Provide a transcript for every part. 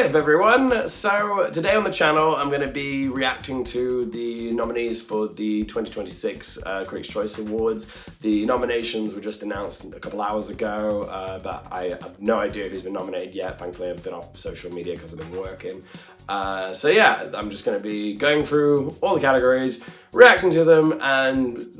Hey up everyone! So today on the channel I'm going to be reacting to the nominees for the 2026 Critics' Choice Awards. The nominations were just announced a couple hours ago, but I have no idea who's been nominated yet. Thankfully I've been off social media because I've been working. So yeah, I'm just going to be going through all the categories, reacting to them and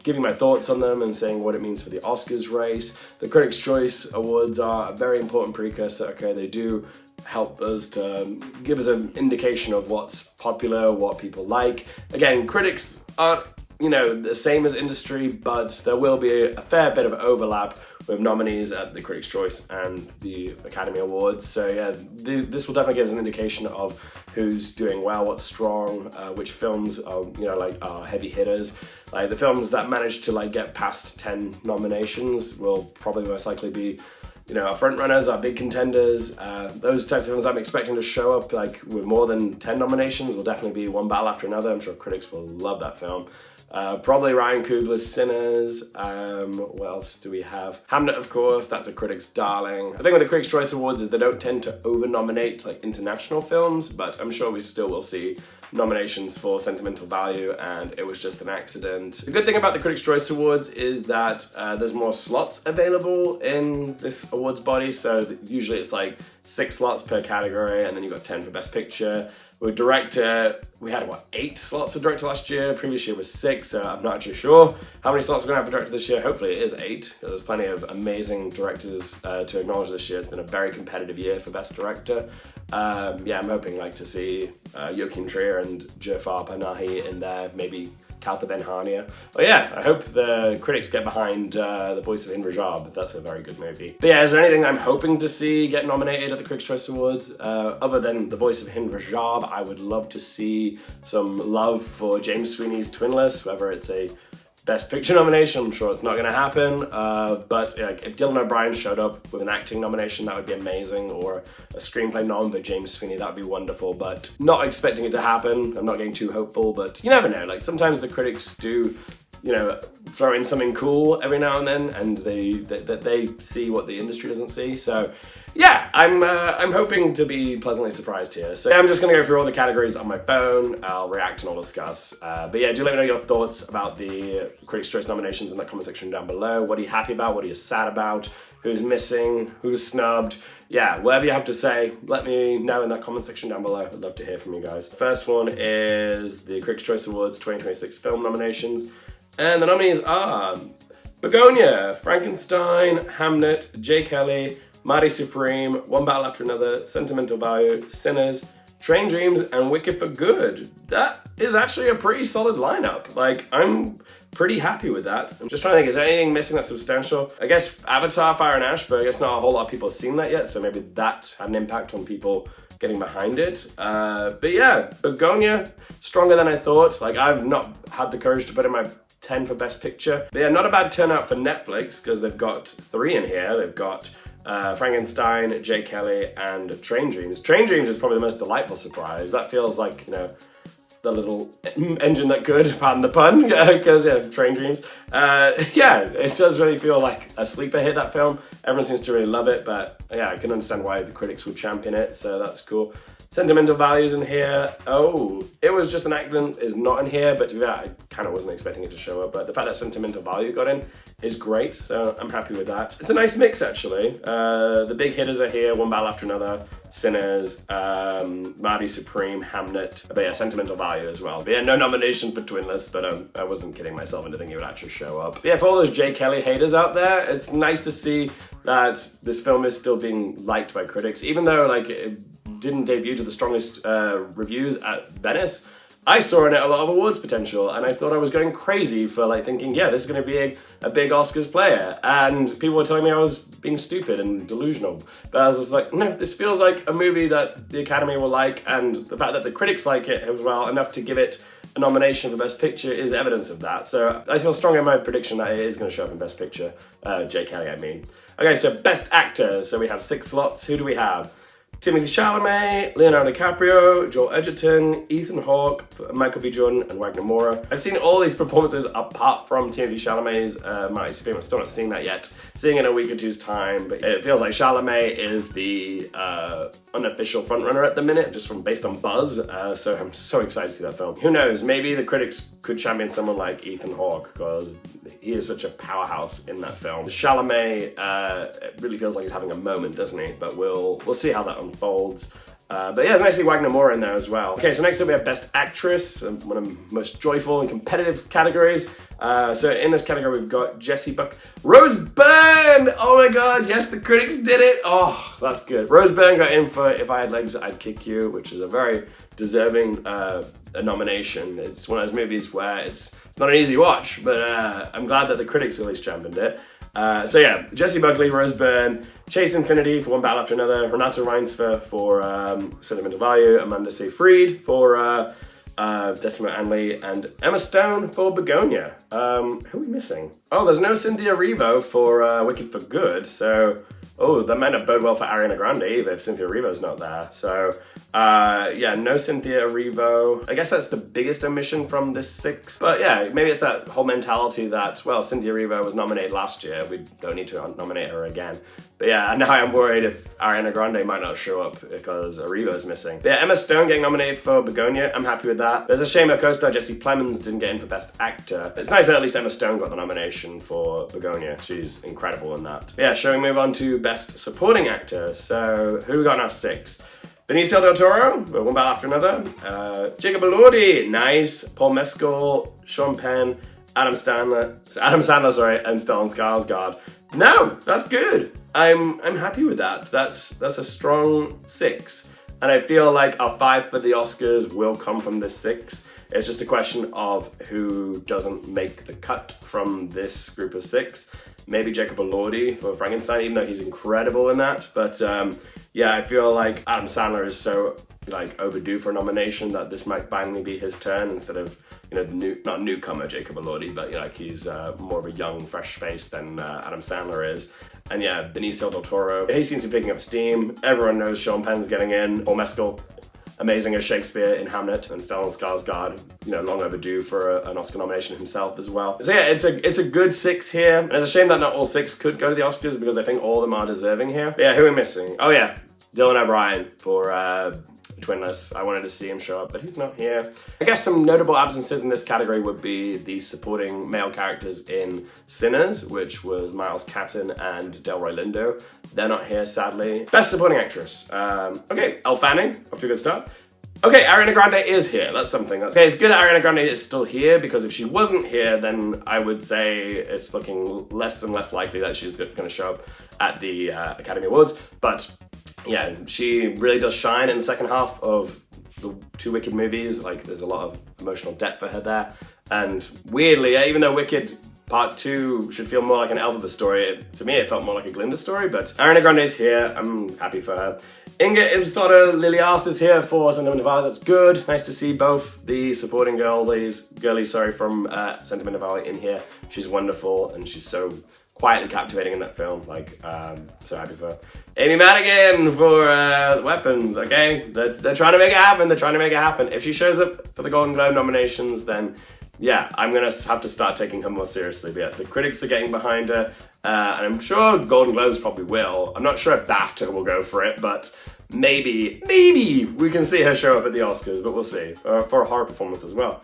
giving my thoughts on them and saying what it means for the Oscars race. The Critics' Choice Awards are a very important precursor. Okay, they do help us to give us an indication of what's popular, what people like. Again, critics aren't, the same as industry, but there will be a fair bit of overlap with nominees at the Critics' Choice and the Academy Awards. So yeah, this will definitely give us an indication of who's doing well, what's strong, which films are, are heavy hitters. Like the films that manage to get past 10 nominations will probably most likely be our front runners, our big contenders. Those types of films I'm expecting to show up with more than 10 nominations will definitely be one battle after another. I'm sure critics will love that film. Probably Ryan Coogler's Sinners. What else do we have? Hamnet, of course, that's a critic's darling. I think with the Critics' Choice Awards is they don't tend to over-nominate international films, but I'm sure we still will see nominations for Sentimental Value, and it was just an accident. The good thing about the Critics' Choice Awards is that there's more slots available in this awards body, so usually it's 6 slots per category, and then you've got 10 for Best Picture. With Director, we had 8 slots for Director last year. Previous year was 6, so I'm not actually sure how many slots we're gonna have for Director this year. Hopefully it is 8. There's plenty of amazing directors to acknowledge this year. It's been a very competitive year for Best Director. I'm hoping to see Joachim Trier and Jafar Panahi in there, maybe Kaltha Ben-Hania. But yeah, I hope the critics get behind The Voice of Hind Rajab. That's a very good movie. But yeah, is there anything I'm hoping to see get nominated at the Critics' Choice Awards? Other than The Voice of Hind Rajab, I would love to see some love for James Sweeney's Twinless, whether it's a Best Picture nomination. I'm sure it's not going to happen, but if Dylan O'Brien showed up with an acting nomination, that would be amazing, or a screenplay nom for James Sweeney, that would be wonderful, but not expecting it to happen. I'm not getting too hopeful, but you never know. Sometimes the critics do, throw in something cool every now and then, and they see what the industry doesn't see. So yeah, I'm hoping to be pleasantly surprised here. So yeah, I'm just gonna go through all the categories on my phone. I'll react and I'll discuss. But yeah, do let me know your thoughts about the Critics' Choice nominations in the comment section down below. What are you happy about? What are you sad about? Who's missing? Who's snubbed? Yeah, whatever you have to say, let me know in that comment section down below. I'd love to hear from you guys. First one is the Critics' Choice Awards 2026 film nominations. And the nominees are Begonia, Frankenstein, Hamnet, J. Kelly, Marty Supreme, One Battle After Another, Sentimental Value, Sinners, Train Dreams, and Wicked for Good. That is actually a pretty solid lineup. I'm pretty happy with that. I'm just trying to think, is there anything missing that's substantial? I guess Avatar, Fire and Ash, but I guess not a whole lot of people have seen that yet, so maybe that had an impact on people getting behind it. But yeah, Begonia, stronger than I thought. I've not had the courage to put in my 10 for Best Picture. But yeah, not a bad turnout for Netflix, because they've got 3 in here. They've got Frankenstein, J. Kelly, and Train Dreams. Train Dreams is probably the most delightful surprise. That feels like, the little engine that could, pardon the pun, because yeah, Train Dreams. Yeah, it does really feel like a sleeper hit, that film. Everyone seems to really love it, but yeah, I can understand why the critics would champion it, so that's cool. Sentimental Values in here. Oh, It Was Just an Accident is not in here, but to be fair, I kind of wasn't expecting it to show up, but the fact that Sentimental Value got in is great, so I'm happy with that. It's a nice mix, actually. The big hitters are here, One Battle After Another, Sinners, Marty Supreme, Hamnet, but yeah, Sentimental Value as well. But yeah, no nomination for Twinless, but I wasn't kidding myself into thinking it would actually show up. But yeah, for all those J. Kelly haters out there, it's nice to see that this film is still being liked by critics, even though it didn't debut to the strongest reviews at Venice. I saw in it a lot of awards potential, and I thought I was going crazy for thinking, yeah, this is going to be a big Oscars player, and people were telling me I was being stupid and delusional. But I was just like, no, this feels like a movie that the Academy will like, and the fact that the critics like it as well enough to give it a nomination for Best Picture is evidence of that. So I feel strong in my prediction that it is going to show up in Best Picture. J. Kelly, I mean. Okay, so Best Actor. So we have 6 slots. Who do we have? Timothée Chalamet, Leonardo DiCaprio, Joel Edgerton, Ethan Hawke, Michael B. Jordan, and Wagner Moura. I've seen all these performances apart from Timothée Chalamet's Mighty Supreme. I'm still not seeing that yet. Seeing it in a week or two's time, but it feels like Chalamet is the unofficial frontrunner at the minute, just based on buzz. So I'm so excited to see that film. Who knows? Maybe the critics could champion someone like Ethan Hawke because he is such a powerhouse in that film. Chalamet it really feels like he's having a moment, doesn't he? But we'll see how that unfolds. But yeah, it's nice to see Wagner Moura in there as well. Okay, so next up we have Best Actress, one of the most joyful and competitive categories. So in this category we've got Jessie Buck. Rose Byrne! Oh my god, yes, the critics did it! Oh, that's good. Rose Byrne got in for If I Had Legs, I'd Kick You, which is a very deserving a nomination. It's one of those movies where it's not an easy watch, but I'm glad that the critics at least championed it. So yeah, Jessie Buckley, Rose Byrne, Chase Infinity for One Battle After Another, Renata Reinsve for Sentimental Value, Amanda Seyfried for Decima Anley, and Emma Stone for Begonia. Who are we missing? Oh, there's no Cynthia Erivo for Wicked for Good, so that might not bode well for Ariana Grande either if Cynthia Erivo's not there. So yeah, no Cynthia Erivo. I guess that's the biggest omission from this 6. But yeah, maybe it's that whole mentality that, well, Cynthia Erivo was nominated last year, we don't need to nominate her again. But yeah, now I'm worried if Ariana Grande might not show up because Erivo's missing. But yeah, Emma Stone getting nominated for Begonia, I'm happy with that. There's a shame her co-star Jesse Plemons didn't get in for Best Actor. It's nice that at least Emma Stone got the nomination for Begonia. She's incredible in that. But yeah, shall we move on to Best Supporting Actor? So who we got now? 6. Benicio del Toro, One Battle After Another. Jacob Elordi, nice. Paul Mescal, Sean Penn, Adam Sandler, and Stellan Skarsgård. No, that's good. I'm happy with that. That's a strong 6. And I feel like our 5 for the Oscars will come from this 6. It's just a question of who doesn't make the cut from this group of 6. Maybe Jacob Elordi for Frankenstein, even though he's incredible in that. But yeah, I feel like Adam Sandler is so overdue for a nomination that this might finally be his turn instead of not newcomer Jacob Elordi, but he's more of a young, fresh face than Adam Sandler is. And yeah, Benicio del Toro, he seems to be picking up steam. Everyone knows Sean Penn's getting in. Paul Mescal, amazing as Shakespeare in Hamlet, and Stellan Skarsgård, long overdue for an Oscar nomination himself as well. So yeah, it's a good 6 here. And it's a shame that not all 6 could go to the Oscars because I think all of them are deserving here. But yeah, who are we missing? Oh yeah, Dylan O'Brien for Twinless. I wanted to see him show up, but he's not here. I guess some notable absences in this category would be the supporting male characters in Sinners, which was Miles Catton and Delroy Lindo. They're not here, sadly. Best Supporting Actress. Okay, Elle Fanning, off to a good start. Okay, Ariana Grande is here. That's something. Okay, it's good that Ariana Grande is still here because if she wasn't here, then I would say it's looking less and less likely that she's going to show up at the Academy Awards. But yeah, she really does shine in the second half of the 2 Wicked movies. There's a lot of emotional depth for her there. And weirdly, even though Wicked Part 2 should feel more like an Alphabet story, to me it felt more like a Glinda story, but Ariana Grande's here. I'm happy for her. Inga Ibsdotter Lilias is here for Sentimental Valley. That's good. Nice to see both the supporting girlies from Sentimental Valley in here. She's wonderful and she's so quietly captivating in that film. So happy for her. Amy Madigan for Weapons. Okay, they're trying to make it happen. If she shows up for the Golden Globe nominations, then yeah, I'm gonna have to start taking her more seriously. But yeah, the critics are getting behind her, and I'm sure Golden Globes probably will. I'm not sure if BAFTA will go for it, but maybe we can see her show up at the Oscars. But we'll see for a horror performance as well.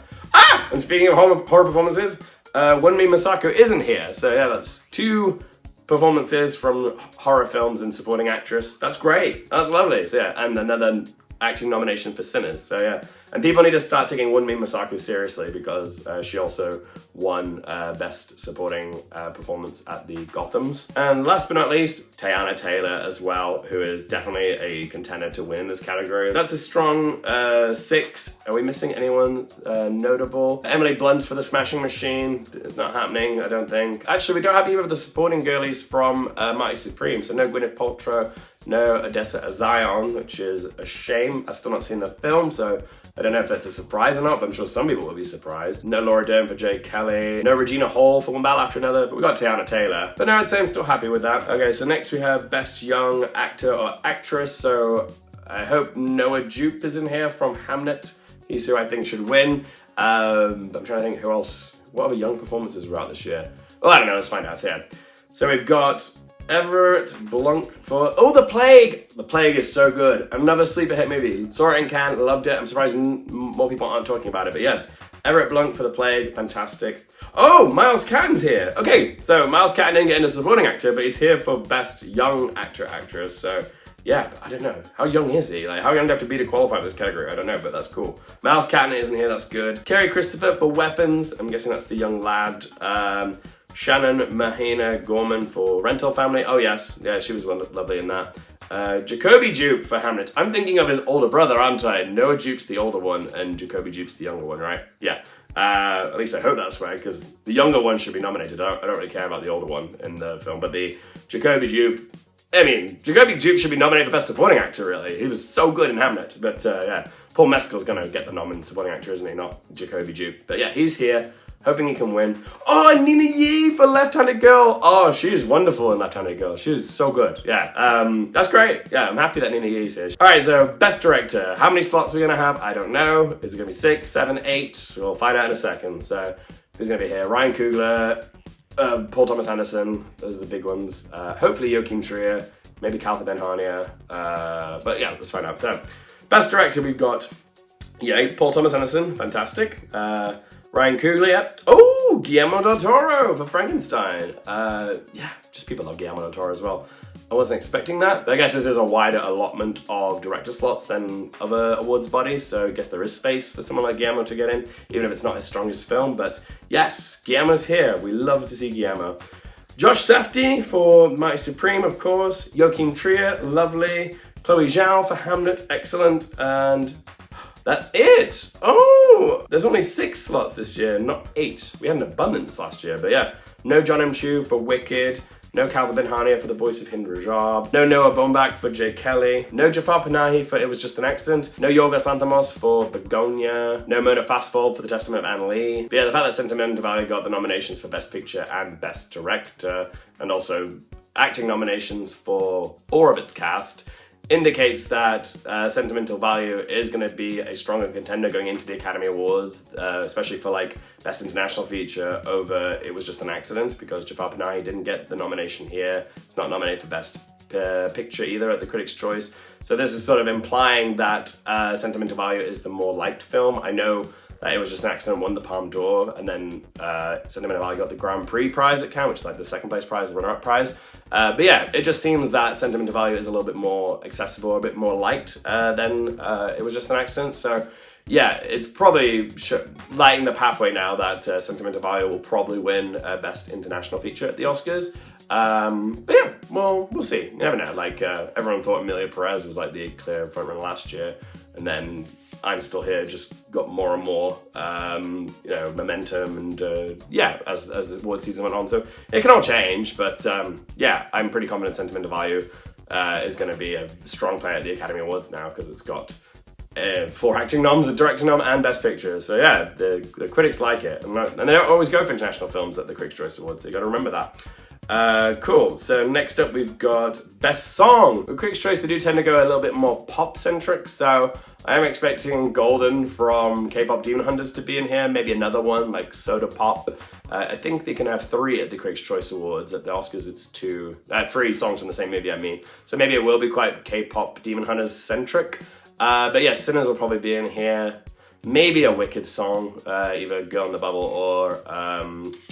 And speaking of horror performances, Wunmi Masako isn't here. So yeah, that's 2 performances from horror films in supporting actress. That's great. That's lovely. So yeah, and another acting nomination for Sinners. So yeah, and people need to start taking Wunmi Masako seriously because she also won Best Supporting Performance at the Gothams. And last but not least, Teyana Taylor as well, who is definitely a contender to win in this category. That's a strong 6. Are we missing anyone notable? Emily Blunt for The Smashing Machine is not happening, I don't think. Actually, we don't have either of the supporting girlies from Mighty Supreme, so no Gwyneth Paltrow, no Odessa Azion, which is a shame. I've still not seen the film, so I don't know if that's a surprise or not, but I'm sure some people will be surprised. No Laura Dern for Jake Kelly, no Regina Hall for One Battle After Another, but we got Teyana Taylor. But no, I'd say I'm still happy with that. Okay, so next we have Best Young Actor or Actress. So I hope Noah Jupe is in here from Hamnet. He's who I think should win. I'm trying to think who else, what other young performances were out this year? Well, I don't know, let's find out here. So we've got Everett Blanc for, oh, The Plague! The Plague is so good. Another sleeper hit movie. Saw it in Cannes, loved it. I'm surprised more people aren't talking about it, but yes. Everett Blanc for The Plague, fantastic. Oh, Miles Catton's here. Okay, so Miles Catton didn't get into supporting actor, but he's here for best young actor, actress. So yeah, I don't know. How young is he? Like, how young do you have to be to qualify for this category? I don't know, but that's cool. Miles Catton isn't here, that's good. Kerry Christopher for Weapons. I'm guessing that's the young lad. Shannon Mahina Gorman for Rental Family. Oh yes, yeah, she was lovely in that. Jacoby Jupe for Hamlet. I'm thinking of his older brother, aren't I? Noah Jupe's the older one and Jacoby Jupe's the younger one, right? Yeah. At least I hope that's right, because the younger one should be nominated. I don't really care about the older one in the film, but the Jacoby Jupe should be nominated for Best Supporting Actor, really. He was so good in Hamlet. But yeah, Paul Mescal's going to get the nom in Supporting Actor, isn't he? Not Jacoby Jupe. But yeah, he's here. Hoping he can win. Oh, and Nina Yee for Left-Handed Girl. Oh, she's wonderful in Left-Handed Girl. She's so good. Yeah, that's great. Yeah, I'm happy that Nina Yee's here. All right, so Best Director. How many slots are we going to have? I don't know. Is it going to be 6, 7, 8? We'll find out in a second. So who's going to be here? Ryan Coogler, Paul Thomas Anderson. Those are the big ones. Hopefully Joachim Trier. Maybe Caltha Ben-Hania. But yeah, let's find out. So Best Director, we've got, Paul Thomas Anderson. Fantastic. Ryan Coogler, yep. Oh, Guillermo del Toro for Frankenstein. Yeah, just people love Guillermo del Toro as well. I wasn't expecting that, but I guess this is a wider allotment of director slots than other awards bodies, so I guess there is space for someone like Guillermo to get in, even if it's not his strongest film, but yes, Guillermo's here. We love to see Guillermo. Josh Safdie for Mighty Supreme, of course. Joachim Trier, lovely. Chloe Zhao for Hamlet, excellent. And that's it. Oh, there's only 6 slots this year, not 8. We had an abundance last year, but yeah. No John M. Chu for Wicked. No Caltha Ben-Hania for The Voice of Hind Rajab. No Noah Baumbach for Jay Kelly. No Jafar Panahi for It Was Just an Accident. No Yorgos Lanthimos for Begonia. No Mona Fastfold for The Testament of Anna Lee. But yeah, the fact that Cinematography got the nominations for Best Picture and Best Director, and also acting nominations for 4 of its cast, indicates that Sentimental Value is going to be a stronger contender going into the Academy Awards, especially for like Best International Feature over It Was Just an Accident, because Jafar Panahi didn't get the nomination here. It's not nominated for Best Picture either at the Critics' Choice. So this is sort of implying that Sentimental Value is the more liked film. I know that It Was Just an Accident won the Palme d'Or, and then Sentimental Value got the Grand Prix prize at Cannes, which is like the second place prize, the runner-up prize. But yeah, it just seems that Sentimental Value is a little bit more accessible, a bit more liked than It Was Just an Accident. So yeah, it's probably lighting the pathway now that Sentimental Value will probably win Best International Feature at the Oscars. But yeah, well, we'll see. You never know. Like, everyone thought Emilia Perez was like the clear frontrunner last year, and then I'm Still Here just got more and more, momentum, and yeah, as the award season went on. So it can all change, but yeah, I'm pretty confident Sentimental Value is going to be a strong player at the Academy Awards now, because it's got 4 acting noms, a directing nom, and Best Picture. So yeah, the critics like it, and they don't always go for international films at the Critics' Choice Awards, so you got to remember that. Cool. So next up we've got Best Song. With Critics' Choice, they do tend to go a little bit more pop-centric, so I am expecting Golden from K-Pop Demon Hunters to be in here, maybe another one like Soda Pop. I think they can have 3 at the Critics' Choice Awards. At the Oscars it's 2, 3 songs from the same movie, I mean. So maybe it will be quite K-Pop Demon Hunters-centric. But yeah, Sinners will probably be in here. Maybe a Wicked song, either Girl in the Bubble or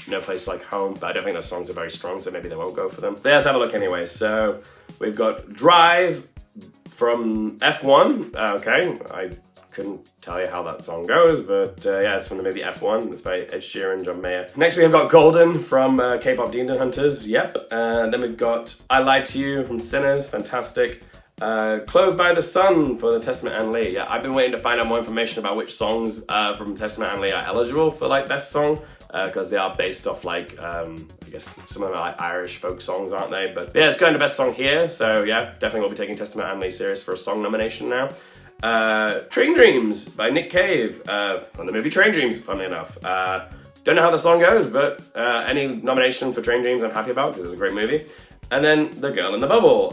No Place Like Home, but I don't think those songs are very strong, so maybe they won't go for them. So yeah, let's have a look anyway. So we've got Drive from F1. Okay, I couldn't tell you how that song goes, but yeah, it's from the movie F1. It's by Ed Sheeran, John Mayer. Next we have got Golden from K-Pop Demon Hunters. Yep. Then we've got I Lied to You from Sinners. Fantastic. Clothed by the Sun for the Testament and Lee. Yeah, I've been waiting to find out more information about which songs from Testament and Lee are eligible for like Best Song, because they are based off like, I guess some of them are like Irish folk songs, aren't they? But yeah, it's going to Best Song here, so yeah, definitely will be taking Testament and Lee serious for a song nomination now. Train Dreams by Nick Cave, from the movie Train Dreams, funnily enough. Don't know how the song goes, but any nomination for Train Dreams I'm happy about, because it's a great movie. And then The Girl in the Bubble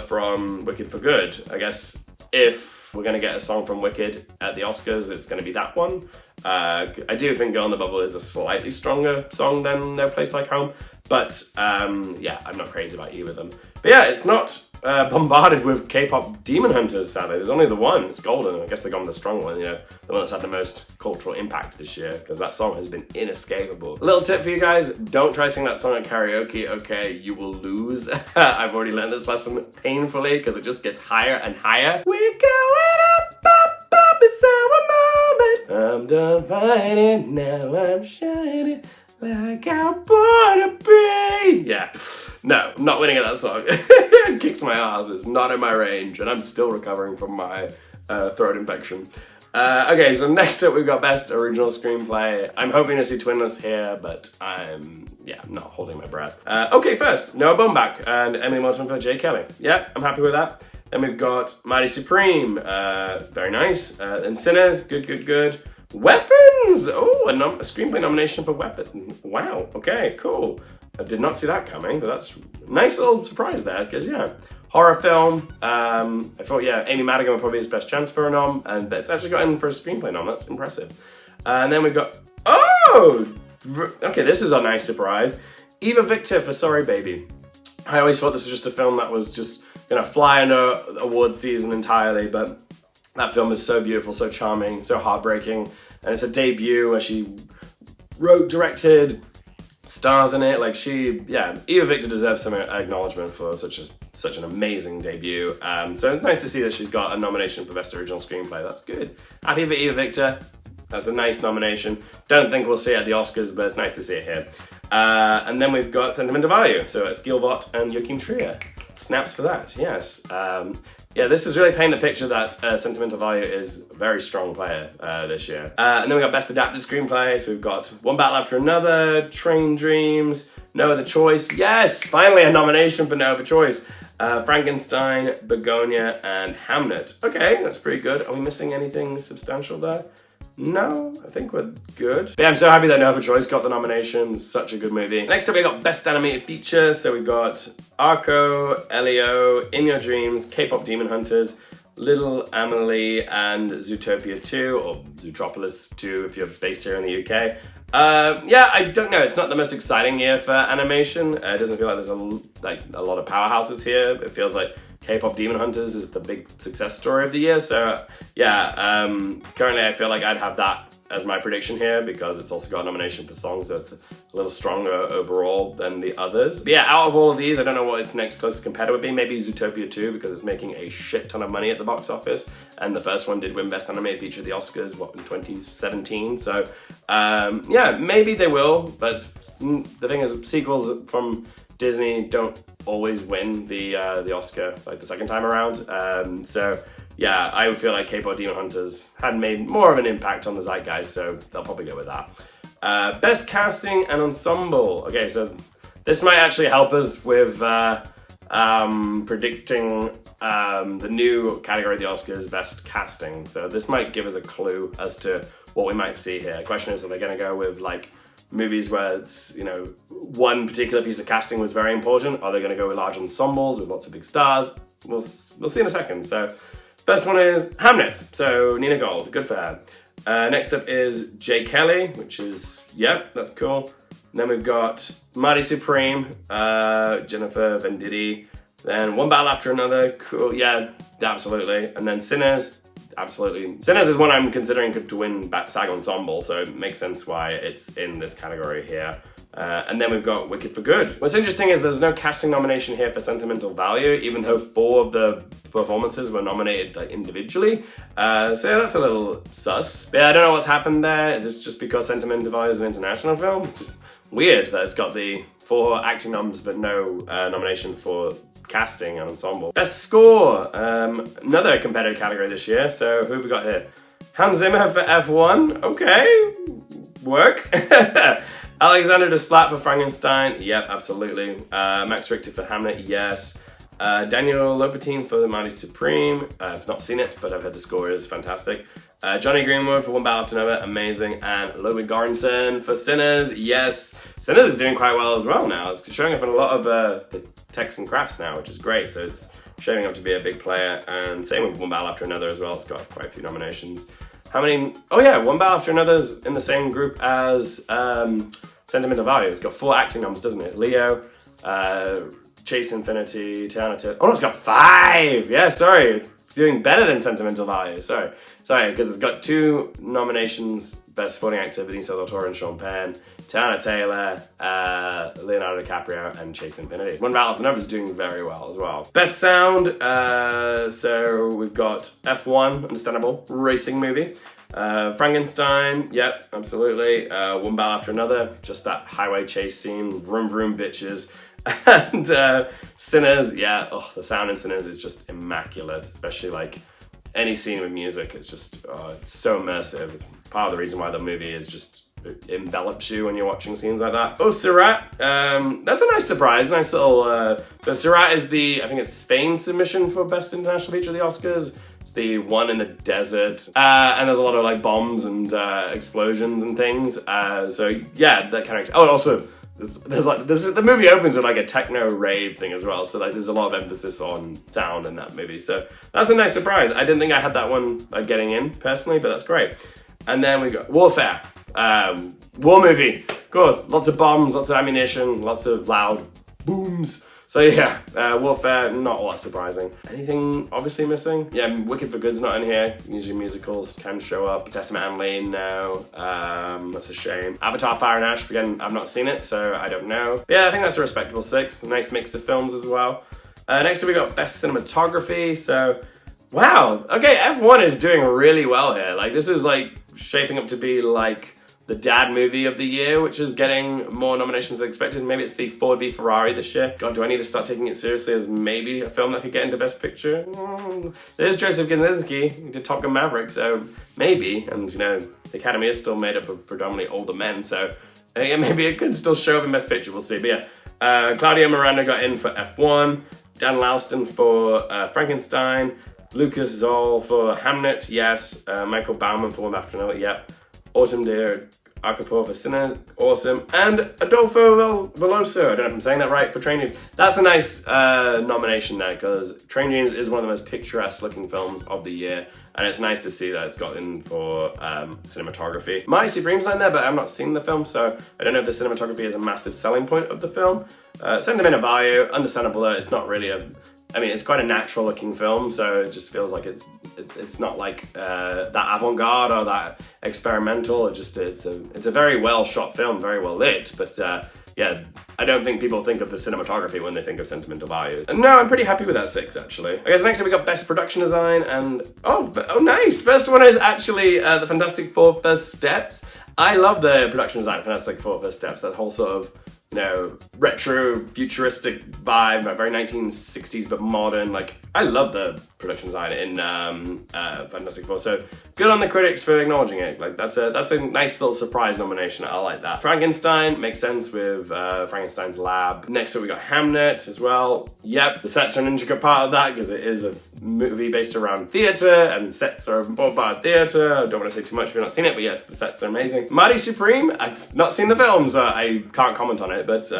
from Wicked for Good. I guess if we're gonna get a song from Wicked at the Oscars, it's gonna be that one. I do think Girl in the Bubble is a slightly stronger song than No Place Like Home, but yeah, I'm not crazy about either of them. But yeah, it's not bombarded with K-pop demon hunters, sadly. There's only the one, it's Golden. I guess they've gone with the strong one, you know, the one that's had the most cultural impact this year, because that song has been inescapable. A little tip for you guys, don't try singing that song at karaoke, okay? You will lose. I've already learned this lesson painfully, because it just gets higher and higher. We're going up, up, up, it's our moment. I'm done fighting, now I'm shining like I wanna be. Yeah, no, I'm not winning at that song. It kicks my ass, it's not in my range, and I'm still recovering from my throat infection. Okay, so next up we've got Best Original Screenplay. I'm hoping to see Twinless here, but I'm not holding my breath. Okay, first, Noah Baumbach and Emily Mortimer for Jay Kelly. Yeah, I'm happy with that. Then we've got Mighty Supreme, very nice. And Sinners, good, good, good. Weapons! Oh, a screenplay nomination for Weapons. Wow, okay, cool. I did not see that coming, but that's a nice little surprise there, because yeah. Horror film, I thought, yeah, Amy Madigan would probably be his best chance for a nom, but it's actually got in for a screenplay nom, that's impressive. And then we've got, oh! Okay, this is a nice surprise. Eva Victor for Sorry Baby. I always thought this was just a film that was just gonna fly into award season entirely, but that film is so beautiful, so charming, so heartbreaking, and it's a debut where she wrote, directed, stars in it. Like Eva Victor deserves some acknowledgement for such an amazing debut. So it's nice to see that she's got a nomination for Best Original Screenplay. That's good. Happy for Eva Victor. That's a nice nomination. Don't think we'll see it at the Oscars, but it's nice to see it here. And then we've got Sentimental Value. So it's Gilbert and Joachim Trier. Snaps for that, yes. Yeah, this is really painting the picture that Sentimental Value is a very strong player this year. And then we got Best Adapted Screenplay, so we've got One Battle After Another, Train Dreams, No Other Choice. Yes, finally a nomination for No Other Choice. Frankenstein, Begonia, and Hamnet. Okay, that's pretty good. Are we missing anything substantial there? No, I think we're good. But yeah, I'm so happy that No Other Choice got the nomination. Such a good movie. Next up, we got Best Animated Feature. So we've got Arco, Elio, In Your Dreams, K-Pop Demon Hunters, Little Amelie, and Zootopia 2, or Zootropolis 2 if you're based here in the UK. Yeah, I don't know. It's not the most exciting year for animation. It doesn't feel like there's a lot of powerhouses here. It feels like K-Pop Demon Hunters is the big success story of the year. So yeah, currently I feel like I'd have that as my prediction here because it's also got a nomination for song, so it's a little stronger overall than the others. But yeah, out of all of these, I don't know what its next closest competitor would be. Maybe Zootopia 2 because it's making a shit ton of money at the box office, and the first one did win Best Animated Feature at the Oscars, what, in 2017? So yeah, maybe they will, but the thing is, sequels from Disney don't always win the Oscar like the second time around. So yeah, I would feel like K-pop Demon Hunters had made more of an impact on the zeitgeist, so they'll probably go with that. Best Casting and Ensemble. Okay, so this might actually help us with predicting the new category of the Oscars, Best Casting. So this might give us a clue as to what we might see here. The question is, are they going to go with like movies where it's, you know, one particular piece of casting was very important? Are they going to go with large ensembles with lots of big stars? We'll see in a second. So first one is Hamnet, so Nina Gold, good for her. Next up is Jay Kelly, which is, yeah, that's cool. And then we've got Mighty Supreme, Jennifer Venditti. Then One Battle After Another, cool, yeah, absolutely. And then Sinners, absolutely. Sinners is one I'm considering to win SAG Ensemble, so it makes sense why it's in this category here. And then we've got Wicked for Good. What's interesting is there's no casting nomination here for Sentimental Value, even though 4 of the performances were nominated like, individually. So that's a little sus. But yeah, I don't know what's happened there. Is this just because Sentimental Value is an international film? It's just weird that it's got the 4 acting noms but no nomination for casting and ensemble. Best Score, another competitive category this year. So who have we got here? Hans Zimmer for F1. Okay, work. Alexander Desplat for Frankenstein. Yep, absolutely. Max Richter for Hamlet. Yes. Daniel Lopatin for The Mighty Supreme. I've not seen it, but I've heard the score is fantastic. Johnny Greenwood for One Battle After Another. Amazing. And Ludwig Göransson for Sinners. Yes. Sinners is doing quite well as well now. It's showing up in a lot of the techs and crafts now, which is great. So it's shaping up to be a big player. And same with One Battle After Another as well. It's got quite a few nominations. How many? Oh yeah, One Battle After Another is in the same group as Sentimental Value. It's got 4 acting noms, doesn't it? Leo, Chase Infinity, Tiana Taylor. Oh no, it's got 5! Yeah, sorry. It's doing better than Sentimental Value. Sorry, because it's got 2 nominations: Best Supporting Actor, Benicio del Toro and Sean Penn, Tiana Taylor, Leonardo DiCaprio, and Chase Infinity. One Battle After Another is doing very well as well. Best Sound, so we've got F1, understandable, racing movie. Frankenstein, yep, absolutely. One Battle After Another, just that highway chase scene, vroom vroom bitches. And Sinners, yeah, oh, the sound in Sinners is just immaculate, especially like any scene with music. It's just, it's so immersive. It's part of the reason why the movie is just envelops you when you're watching scenes like that. Oh, Surat, that's a nice surprise, nice little, so Surat is I think it's Spain's submission for Best International Feature of the Oscars. It's the one in the desert, and there's a lot of like bombs and explosions and things. So yeah, that kind of. Oh, and also there's like the movie opens with like a techno rave thing as well. So like there's a lot of emphasis on sound in that movie. So that's a nice surprise. I didn't think I had that one getting in personally, but that's great. And then we got Warfare, war movie. Of course, lots of bombs, lots of ammunition, lots of loud booms. So yeah, Warfare, not all that surprising. Anything obviously missing? Yeah, Wicked for Good's not in here. Usually musicals can show up. Testament and Lane, no. That's a shame. Avatar, Fire and Ash, again, I've not seen it, so I don't know. But yeah, I think that's a respectable 6. A nice mix of films as well. Next we got Best Cinematography, so wow. Okay, F1 is doing really well here. Like, this is like shaping up to be like the dad movie of the year, which is getting more nominations than expected. Maybe it's the Ford v Ferrari this year. God, do I need to start taking it seriously as maybe a film that could get into Best Picture? There's Joseph Kosinski, who did Top Gun Maverick, so maybe. And you know, the Academy is still made up of predominantly older men, so yeah, maybe it could still show up in Best Picture, we'll see. But yeah, Claudia Miranda got in for F1, Dan Lalston for Frankenstein, Lucas Zoll for Hamnet, yes, Michael Bauman for One After Another, yep. Autumn Deer Acapulco for Sinners, awesome. And Adolfo Veloso, I don't know if I'm saying that right, for Train Dreams. That's a nice nomination there, because Train Dreams is one of the most picturesque looking films of the year, and it's nice to see that it's got in for cinematography. My Supreme's not in there, but I've not seen the film, so I don't know if the cinematography is a massive selling point of the film. Sentimental Value, understandable that it's not really it's quite a natural looking film, so it just feels like it's not like that avant-garde or that experimental. It's a very well shot film, very well lit, but yeah, I don't think people think of the cinematography when they think of Sentimental Value. And no, I'm pretty happy with that 6 actually. I guess next up we got Best Production Design, and oh nice! First one is actually the Fantastic Four First Steps. I love the production design of Fantastic Four First Steps, that whole sort of, you know, retro futuristic vibe, like very 1960s but modern. Like, I love the production design in Fantastic Four. So good on the critics for acknowledging it. Like, that's a nice little surprise nomination. I like that. Frankenstein makes sense with Frankenstein's lab. Next up we got Hamnet as well. Yep, the sets are an intricate part of that because it is a movie based around theatre, and sets are an important part of theatre. I don't want to say too much if you've not seen it, but yes, the sets are amazing. Marty Supreme, I've not seen the film, so I can't comment on it, but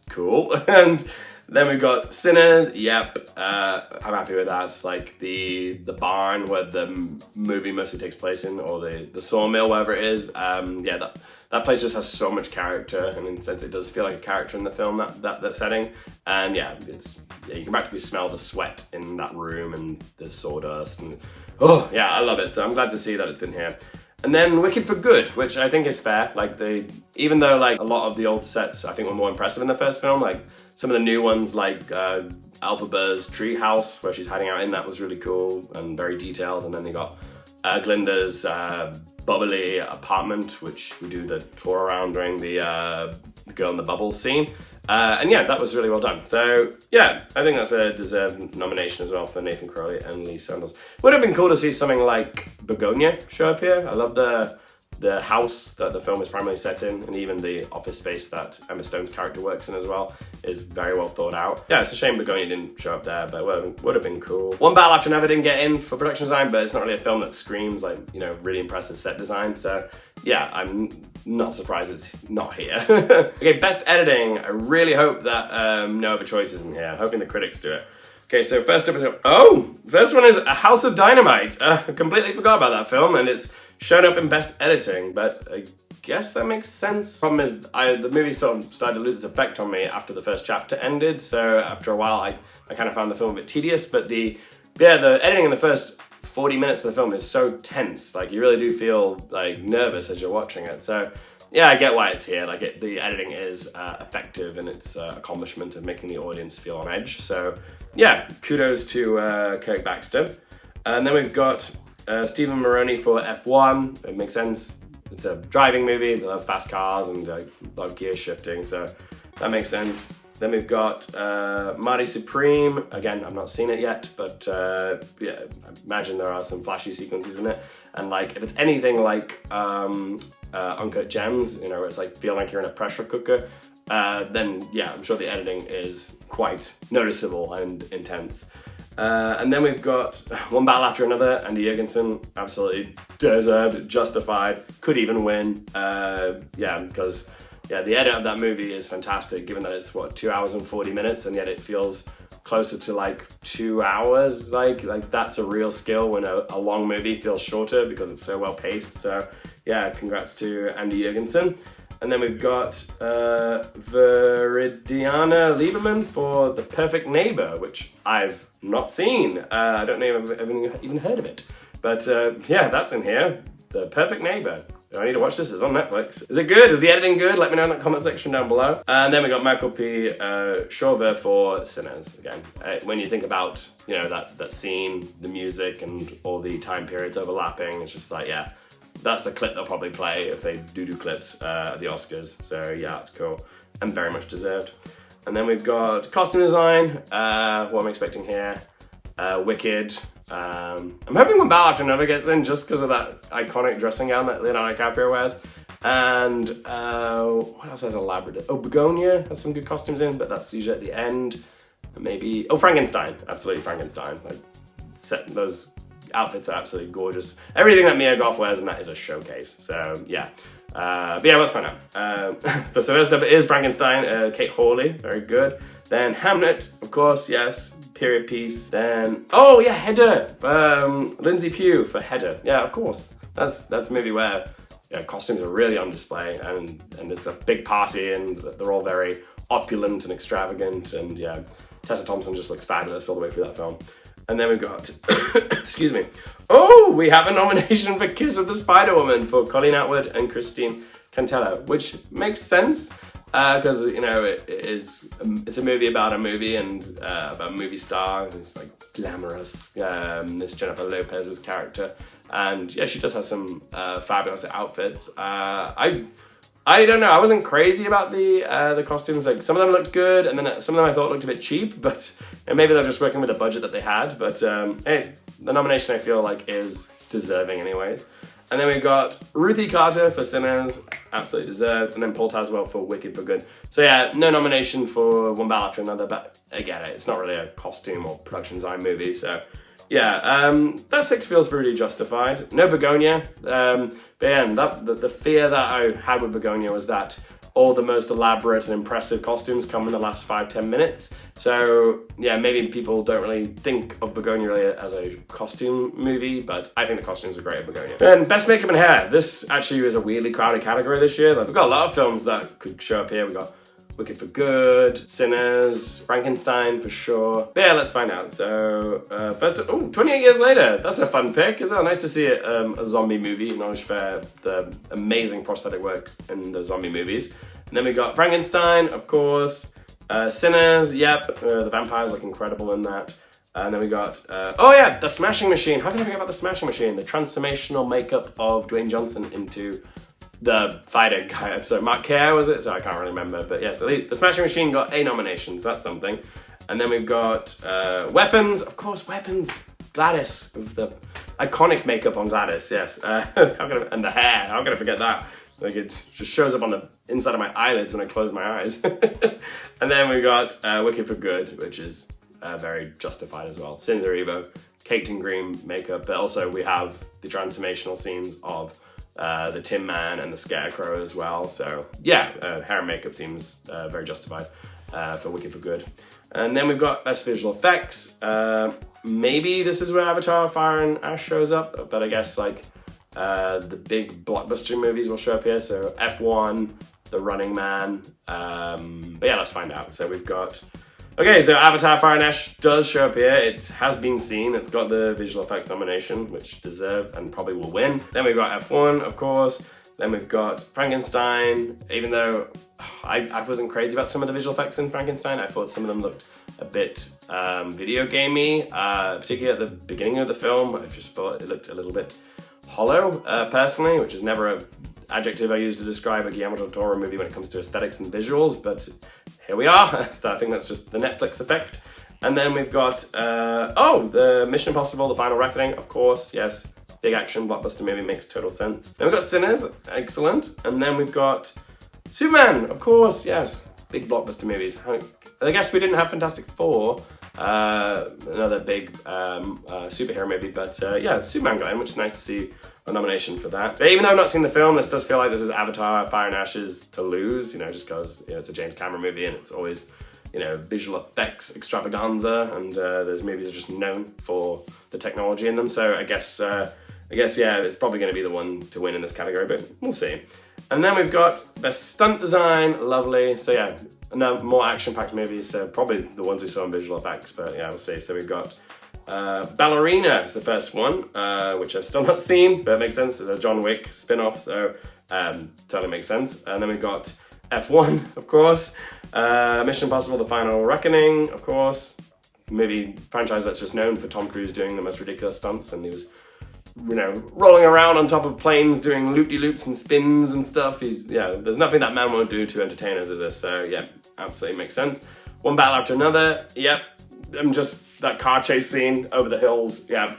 cool. And then we've got Sinners, yep, I'm happy with that. It's like the barn where the movie mostly takes place in, or the sawmill, wherever it is. Yeah, that place just has so much character, and in a sense it does feel like a character in the film, that setting. And yeah, you can practically smell the sweat in that room and the sawdust, and oh yeah, I love it. So I'm glad to see that it's in here. And then Wicked for Good, which I think is fair. Like, even though like a lot of the old sets I think were more impressive in the first film, like some of the new ones like Alphaba's treehouse, where she's hiding out in, that was really cool and very detailed. And then they got Glinda's bubbly apartment, which we do the tour around during the Girl in the Bubble scene. And yeah, that was really well done. So yeah, I think that's a deserved nomination as well for Nathan Crowley and Lee Sanders. Would have been cool to see something like Begonia show up here. I love the house that the film is primarily set in, and even the office space that Emma Stone's character works in as well is very well thought out. Yeah, it's a shame Begonia didn't show up there, but would have been cool. One Battle After Another didn't get in for production design, but it's not really a film that screams like, you know, really impressive set design. So yeah, I'm not surprised it's not here. Okay, Best Editing. I really hope that No Other Choice isn't here. I'm hoping the critics do it. Okay, so first one is A House of Dynamite. I completely forgot about that film, and it's shown up in Best Editing, but I guess that makes sense. Problem is, the movie sort of started to lose its effect on me after the first chapter ended, so after a while I kind of found the film a bit tedious, but the editing in the first 40 minutes of the film is so tense, like you really do feel like nervous as you're watching it, so yeah, I get why it's here. Like the editing is effective in its accomplishment of making the audience feel on edge. So yeah, kudos to Kirk Baxter. And then we've got Stephen Maroney for F1. It makes sense. It's a driving movie. They love fast cars and a lot of gear shifting, so that makes sense. Then we've got Marty Supreme. Again, I've not seen it yet, but yeah, I imagine there are some flashy sequences in it. And like, if it's anything like Uncut Gems, you know, where it's like feel like you're in a pressure cooker, then yeah, I'm sure the editing is quite noticeable and intense. And then we've got One Battle After Another. Andy Jurgensen, absolutely deserved, justified, could even win. Yeah, because yeah, the edit of that movie is fantastic, given that it's what, 2 hours and 40 minutes, and yet it feels closer to like 2 hours. Like that's a real skill when a long movie feels shorter because it's so well paced. So yeah, congrats to Andy Jurgensen. And then we've got Viridiana Lieberman for The Perfect Neighbor, which I've not seen. I don't know if I've even heard of it. But yeah, that's in here. The Perfect Neighbor. Do I need to watch this? It's on Netflix. Is it good? Is the editing good? Let me know in the comment section down below. And then we got Michael P. Chauvet for Sinners. Again, when you think about, you know, that scene, the music, and all the time periods overlapping, it's just like, yeah, that's the clip they'll probably play if they do clips at the Oscars. So yeah, that's cool and very much deserved. And then we've got costume design. What I'm expecting here, Wicked. I'm hoping One Battle After Another gets in just because of that iconic dressing gown that Leonardo DiCaprio wears. And what else has elaborate? Oh, Begonia has some good costumes in, but that's usually at the end. Maybe, oh, Frankenstein, absolutely Frankenstein. Like, those outfits are absolutely gorgeous. Everything that Mia Goth wears in that is a showcase. So yeah, but yeah, let's find out. So first up is Frankenstein, Kate Hawley, very good. Then Hamlet, of course, yes, period piece. Then, oh yeah, Hedda, Lindsay Pugh for Hedda. Yeah, of course. That's a movie where costumes are really on display, and it's a big party, and they're all very opulent and extravagant, and yeah, Tessa Thompson just looks fabulous all the way through that film. And then we've got, excuse me, oh, we have a nomination for Kiss of the Spider-Woman for Colleen Atwood and Christine Cantella, which makes sense because, you know, it's a movie about a movie and about a movie star who's like glamorous, this Jennifer Lopez's character. And yeah, she does have some fabulous outfits. I don't know, I wasn't crazy about the costumes. Like, some of them looked good, and then some of them I thought looked a bit cheap, but maybe they're just working with the budget that they had. But hey, the nomination I feel like is deserving anyways. And then we've got Ruthie Carter for Sinners, absolutely deserved, and then Paul Tazewell for Wicked for Good. So yeah, no nomination for One Battle After Another, but again, it's not really a costume or production design movie, so yeah, that 6 feels pretty justified. No Begonia, but yeah, the fear that I had with Begonia was that all the most elaborate and impressive costumes come in the last 5-10 minutes. So yeah, maybe people don't really think of Begonia really as a costume movie, but I think the costumes are great at Begonia. Then Best Makeup and Hair. This actually is a weirdly crowded category this year. Like, we've got a lot of films that could show up here. We've got Wicked for Good, Sinners, Frankenstein for sure. But yeah, let's find out. So first, 28 years later. That's a fun pick. It's nice to see a zombie movie, acknowledged for the amazing prosthetic works in the zombie movies. And then we got Frankenstein, of course. Sinners, yep. The vampires look incredible in that. And then we got, oh yeah, The Smashing Machine. How can I forget about The Smashing Machine? The transformational makeup of Dwayne Johnson into the fighter guy. So Mark Kerr was it? So I can't really remember. But yeah, so the Smashing Machine got 8 nominations. That's something. And then we've got Weapons. Of course, Weapons. Gladys, with the iconic makeup on Gladys, yes. And the hair. How can I forget that? Like, it just shows up on the inside of my eyelids when I close my eyes. And then we got Wicked for Good, which is very justified as well. Cindy Erivo, Kate Green makeup, but also we have the transformational scenes of the Tin Man and the Scarecrow as well. So yeah, hair and makeup seems very justified for Wicked for Good. And then we've got Best Visual Effects. Maybe this is where Avatar, Fire and Ash shows up, but I guess like the big blockbuster movies will show up here. So F1, The Running Man. But yeah, let's find out. So we've got, okay, so Avatar, Fire and Ash does show up here. It has been seen. It's got the visual effects nomination, which deserve and probably will win. Then we've got F1, of course. Then we've got Frankenstein, even though I wasn't crazy about some of the visual effects in Frankenstein. I thought some of them looked a bit video gamey, particularly at the beginning of the film. I just thought it looked a little bit hollow, personally, which is never an adjective I use to describe a Guillermo del Toro movie when it comes to aesthetics and visuals, but here we are. So I think that's just the Netflix effect. And then we've got, the Mission Impossible, The Final Reckoning, of course, yes. Big action blockbuster movie, makes total sense. Then we've got Sinners, excellent. And then we've got Superman, of course, yes. Big blockbuster movies. I guess we didn't have Fantastic Four, another big superhero movie, but yeah, Superman got in, which is nice to see a nomination for that. But even though I've not seen the film, this does feel like this is Avatar, Fire and Ashes to lose, just because it's a James Cameron movie and it's always, visual effects extravaganza, and those movies are just known for the technology in them. So I guess yeah, it's probably going to be the one to win in this category, but we'll see. And then we've got Best Stunt Design, lovely. So yeah, no, more action-packed movies, so probably the ones we saw in visual effects, but yeah, we'll see. So we've got Ballerina is the first one, which I've still not seen, but it makes sense. It's a John Wick spin-off, so totally makes sense. And then we've got F1, of course. Mission Impossible, The Final Reckoning, of course. Movie franchise that's just known for Tom Cruise doing the most ridiculous stunts, and he was rolling around on top of planes doing loop-de-loops and spins and stuff. There's nothing that man won't do to entertain us as this, so yeah, absolutely makes sense. One battle after another, yep. Just that car chase scene over the hills, yeah,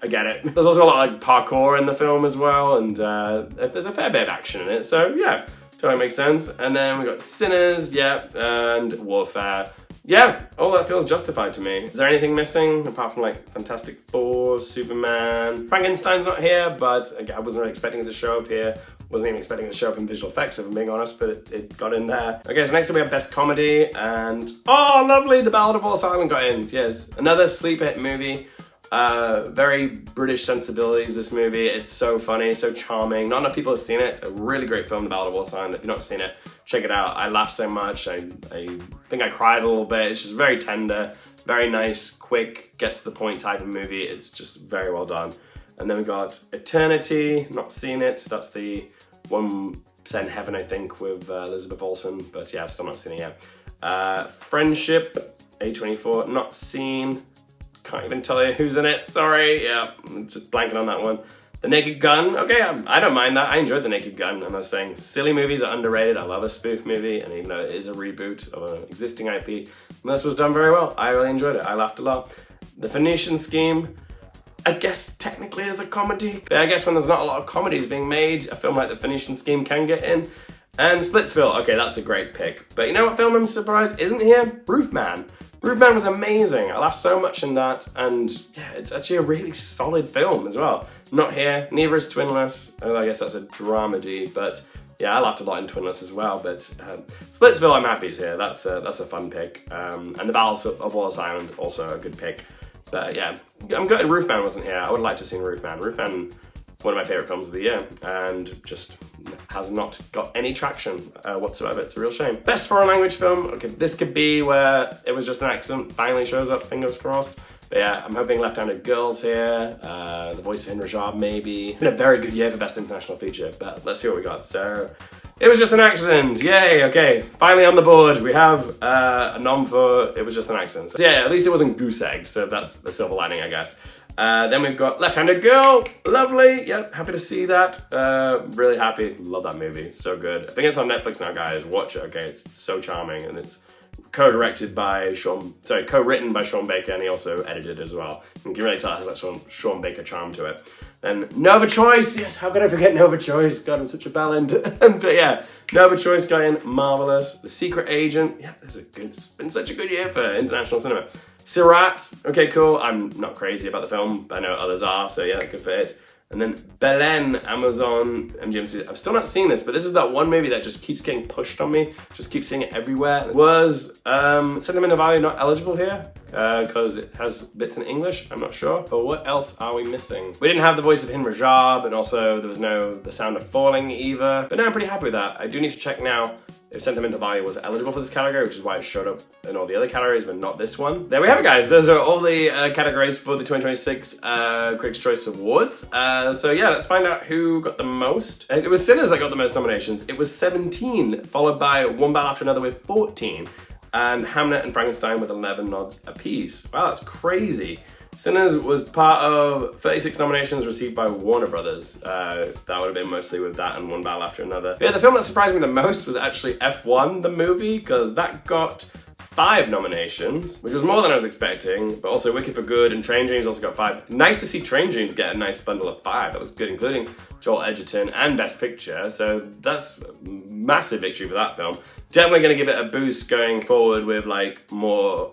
I get it. There's also a lot of parkour in the film as well, and there's a fair bit of action in it, so yeah, totally makes sense. And then we got Sinners, yeah, and Warfare. Yeah, all that feels justified to me. Is there anything missing apart from like Fantastic Four, Superman? Frankenstein's not here, but I wasn't really expecting it to show up here. Wasn't even expecting it to show up in visual effects, if I'm being honest, but it got in there. Okay, so next up we have Best Comedy, and oh, lovely, The Ballad of Wallace Island got in. Yes, another sleeper hit movie. Very British sensibilities, this movie. It's so funny, so charming. Not enough people have seen it. It's a really great film, The Ballad of Wallace Island. If you've not seen it, check it out. I laughed so much. I think I cried a little bit. It's just very tender, very nice, quick, gets to the point type of movie. It's just very well done. And then we got Eternity, not seen it. That's the one set in heaven, I think, with Elizabeth Olsen. But yeah, I've still not seen it yet. Friendship, A24, not seen. Can't even tell you who's in it, sorry. Yeah, I'm just blanking on that one. The Naked Gun, okay, I don't mind that. I enjoyed The Naked Gun. I'm not saying silly movies are underrated. I love a spoof movie, and even though it is a reboot of an existing IP, this was done very well. I really enjoyed it. I laughed a lot. The Phoenician Scheme, I guess technically is a comedy. But I guess when there's not a lot of comedies being made, a film like The Phoenician Scheme can get in. And Splitsville, okay, that's a great pick. But you know what film I'm surprised isn't here? Roofman. Roofman was amazing. I laughed so much in that, and yeah, it's actually a really solid film as well. Not here, neither is Twinless. I guess that's a dramedy, but yeah, I laughed a lot in Twinless as well. But Splitsville, I'm happy is here. That's a fun pick. And The Ballad of Wallace Island, also a good pick. But yeah, I'm good. Roofman wasn't here. I would like to have seen Roofman. Roofman, one of my favorite films of the year, and just has not got any traction whatsoever. It's a real shame. Best foreign language film. Okay, this could be where it was just an accident. Finally shows up, fingers crossed. But yeah, I'm hoping Left-Handed Girls here. The Voice of Rajab maybe. Been a very good year for Best International Feature, but let's see what we got. So, it was just an accident. Yay, okay. Finally on the board. We have a nom for It Was Just an Accident. So yeah, at least it wasn't goose egged, so that's the silver lining, I guess. Then we've got Left-Handed Girl, lovely, yep, happy to see that, really happy, love that movie, so good. I think it's on Netflix now, guys, watch it, okay, it's so charming, and it's co-written by Sean Baker, and he also edited as well. You can really tell it has that Sean Baker charm to it. Then Nova Choice, yes, how could I forget Nova Choice, God, I'm such a bellend. But yeah, Nova Choice got in, marvelous. The Secret Agent, yeah, it's been such a good year for international cinema. Sirat, okay, cool. I'm not crazy about the film, but I know others are, so yeah, good for it. And then Belen, Amazon, MGM. I've still not seen this, but this is that one movie that just keeps getting pushed on me. Just keep seeing it everywhere. Was Sentimental Value not eligible here? Because it has bits in English, I'm not sure. But what else are we missing? We didn't have the voice of Hin Rajab, and also there was no The Sound of Falling either. But no, I'm pretty happy with that. I do need to check now if Sentimental Value was eligible for this category, which is why it showed up in all the other categories, but not this one. There we have it, guys. Those are all the categories for the 2026 Critics' Choice Awards. So yeah, let's find out who got the most. It was Sinners that got the most nominations. It was 17, followed by One Battle After Another with 14, and Hamnet and Frankenstein with 11 nods apiece. Wow, that's crazy. Sinners was part of 36 nominations received by Warner Brothers. That would have been mostly with that and One Battle After Another. But yeah, the film that surprised me the most was actually F1, the movie, because that got 5 nominations, which was more than I was expecting, but also Wicked for Good and Train Dreams also got 5. Nice to see Train Dreams get a nice bundle of 5. That was good, including Joel Edgerton and Best Picture, so that's a massive victory for that film. Definitely going to give it a boost going forward with like more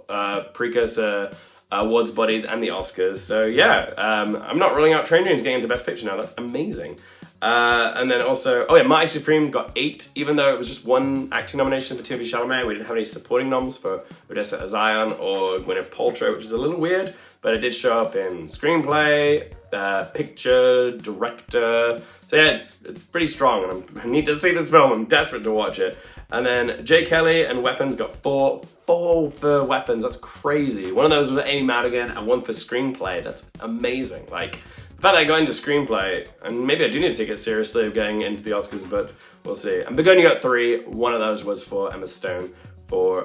precursor awards bodies and the Oscars. So yeah, I'm not ruling out Train Dreams getting into Best Picture now. That's amazing. And then also, oh yeah, Marty Supreme got 8, even though it was just 1 acting nomination for Timothée Chalamet. We didn't have any supporting noms for Odessa Zion or Gwyneth Paltrow, which is a little weird, but it did show up in screenplay, picture, director. So yeah, it's pretty strong, and I need to see this film. I'm desperate to watch it. And then Jay Kelly and Weapons got 4 for Weapons. That's crazy. One of those was Amy Madigan and 1 for screenplay. That's amazing. Like, the fact that I got into screenplay, and maybe I do need to take it seriously of getting into the Oscars, but we'll see. And Begonia got 3. One of those was for Emma Stone for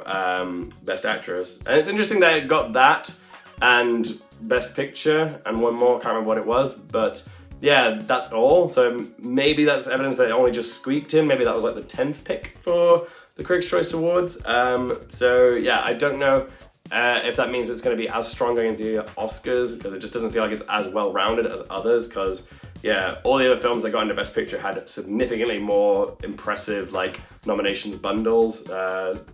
Best Actress. And it's interesting that it got that and Best Picture and 1 more, can't remember what it was, but yeah, that's all. So maybe that's evidence that it only just squeaked in. Maybe that was like the 10th pick for the Critics' Choice Awards. So yeah, I don't know if that means it's going to be as strong going into the Oscars, because it just doesn't feel like it's as well-rounded as others, because yeah, all the other films that got into Best Picture had significantly more impressive like nominations bundles.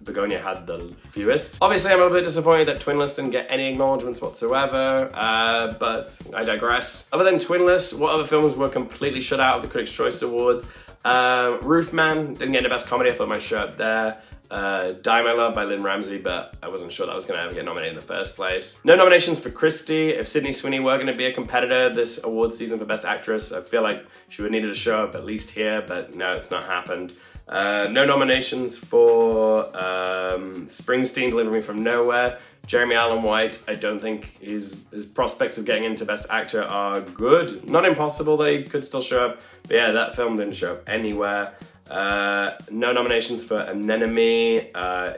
Begonia had the fewest. Obviously, I'm a little bit disappointed that Twinless didn't get any acknowledgements whatsoever, but I digress. Other than Twinless, what other films were completely shut out of the Critics' Choice Awards? Roofman didn't get into Best Comedy. I thought it might show up there. Die My Love by Lynn Ramsey, but I wasn't sure that was going to ever get nominated in the first place. No nominations for Christie. If Sydney Sweeney were going to be a competitor this award season for Best Actress, I feel like she would need to show up at least here, but no, it's not happened. No nominations for Springsteen, Deliver Me From Nowhere. Jeremy Allen White, I don't think his prospects of getting into Best Actor are good. Not impossible that he could still show up, but yeah, that film didn't show up anywhere. No nominations for Anemone,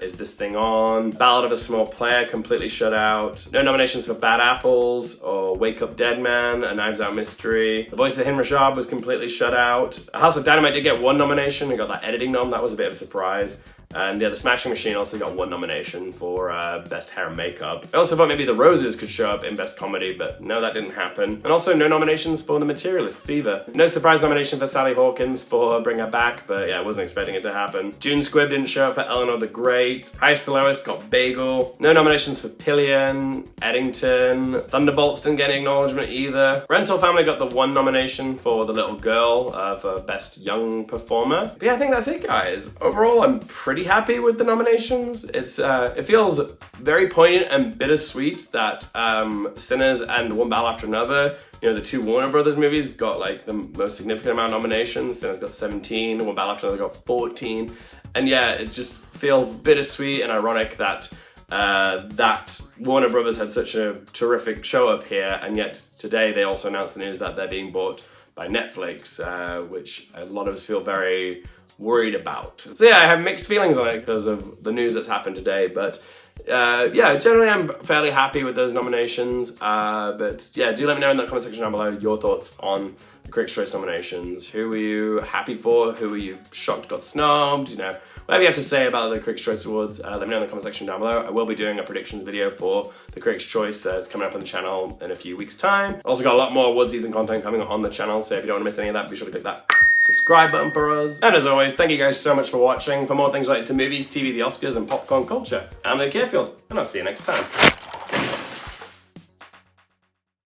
Is This Thing On? Ballad of a Small Player, completely shut out. No nominations for Bad Apples or Wake Up Dead Man, A Knives Out Mystery. The Voice of Hin Rajab was completely shut out. House of Dynamite did get 1 nomination. It got that editing nom. That was a bit of a surprise. And yeah, The Smashing Machine also got 1 nomination for Best Hair and Makeup. I also thought maybe The Roses could show up in Best Comedy, but no, that didn't happen. And also no nominations for The Materialists either. No surprise nomination for Sally Hawkins for Bring Her Back, but yeah, I wasn't expecting it to happen. June Squibb didn't show up for Eleanor the Great. Highest to Lowest got Bagel. No nominations for Pillion, Eddington. Thunderbolts didn't get any acknowledgement either. Rental Family got the 1 nomination for The Little Girl for Best Young Performer. But yeah, I think that's it, guys. Overall, I'm pretty happy with the nominations. It feels very poignant and bittersweet that Sinners and One Battle After Another, you know, the 2 Warner Brothers movies, got like the most significant amount of nominations. Sinners got 17, One Battle After Another got 14. And yeah, it just feels bittersweet and ironic that that Warner Brothers had such a terrific show up here, and yet today they also announced the news that they're being bought by Netflix, which a lot of us feel very worried about. So yeah, I have mixed feelings on it because of the news that's happened today, but yeah, generally I'm fairly happy with those nominations, but yeah, do let me know in the comment section down below your thoughts on the Critics' Choice nominations. Who were you happy for? Who were you shocked got snubbed? You know, whatever you have to say about the Critics' Choice Awards, let me know in the comment section down below. I will be doing a predictions video for the Critics' Choice. It's coming up on the channel in a few weeks' time. Also got a lot more award season content coming on the channel, so if you don't want to miss any of that, be sure to click that subscribe button for us. And as always, thank you guys so much for watching. For more things related to movies, TV, the Oscars, and popcorn culture, I'm Nick Hearfield, and I'll see you next time.